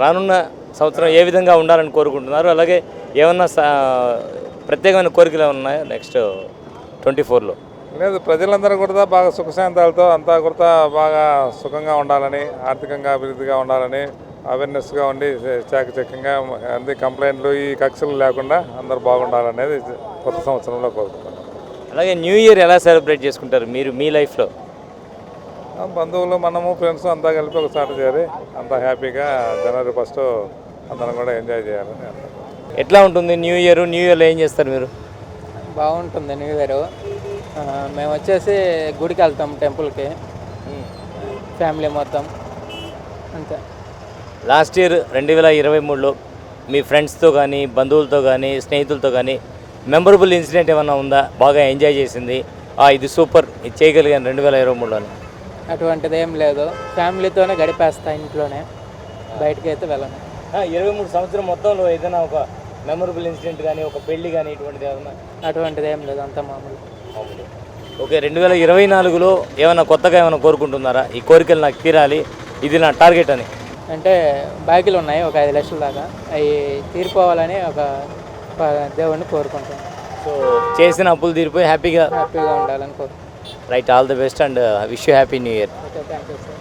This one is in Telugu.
రానున్న సంవత్సరం ఏ విధంగా ఉండాలని కోరుకుంటున్నారు? అలాగే ఏమన్నా ప్రత్యేకమైన కోరికలు ఉన్నాయా నెక్స్ట్ 24లో? లేదు, ప్రజలందరూ కూడా బాగా సుఖశాంతాలతో అంతా కూడా బాగా సుఖంగా ఉండాలని, ఆర్థికంగా అభివృద్ధిగా ఉండాలని, అవేర్నెస్గా ఉండి చాకచక్యంగా అన్ని కంప్లైంట్లు ఈ కక్షలు లేకుండా అందరూ బాగుండాలనేది కొత్త సంవత్సరంలో కోరుకుంటున్నాను. అలాగే న్యూ ఇయర్ ఎలా సెలబ్రేట్ చేసుకుంటారు మీరు మీ లైఫ్లో? బంధువులు, మనము, ఫ్రెండ్స్ అంతా కలిపి ఒకసారి చేరి అంతా హ్యాపీగా జనవరి 1 అందరం కూడా ఎంజాయ్ చేయాలని అంటారు. ఎట్లా ఉంటుంది న్యూ ఇయర్లో ఏం చేస్తారు మీరు? బాగుంటుంది న్యూ ఇయర్. మేము వచ్చేసి గుడికి వెళ్తాం, టెంపుల్కి, ఫ్యామిలీ మొత్తం అంతే. లాస్ట్ ఇయర్ 2023లో మీ ఫ్రెండ్స్తో కానీ, బంధువులతో కానీ, స్నేహితులతో కానీ మెమరబుల్ ఇన్సిడెంట్ ఏమన్నా ఉందా? బాగా ఎంజాయ్ చేసింది, ఇది సూపర్, ఇది చేయగలిగాను 2023లోనే? అటువంటిది ఏం లేదు, ఫ్యామిలీతోనే గడిపేస్తా, ఇంట్లోనే, బయటకి అయితే వెళ్ళను. 23 సంవత్సరం మొత్తంలో ఏదైనా ఒక మెమరబుల్ ఇన్సిడెంట్ కానీ, ఒక పెళ్లి కానీ ఇటువంటిది ఏమన్నా? అటువంటిది ఏం లేదు, అంత మామూలు. ఓకే, 2024లో ఏమైనా కొత్తగా ఏమైనా కోరుకుంటున్నారా? ఈ కోరికలు నాకు తీరాలి, ఇది నా టార్గెట్ అని. అంటే బాకీలు ఉన్నాయి ఒక 5 లక్షల దాకా, అవి తీరిపోవాలని ఒక దేవుడిని కోరుకుంటాను. సో చేసిన అప్పులు తీరిపోయి హ్యాపీగా ఉండాలని కోరుకుంటాను. Right, all the best and wish you happy new year. Okay, thank you sir.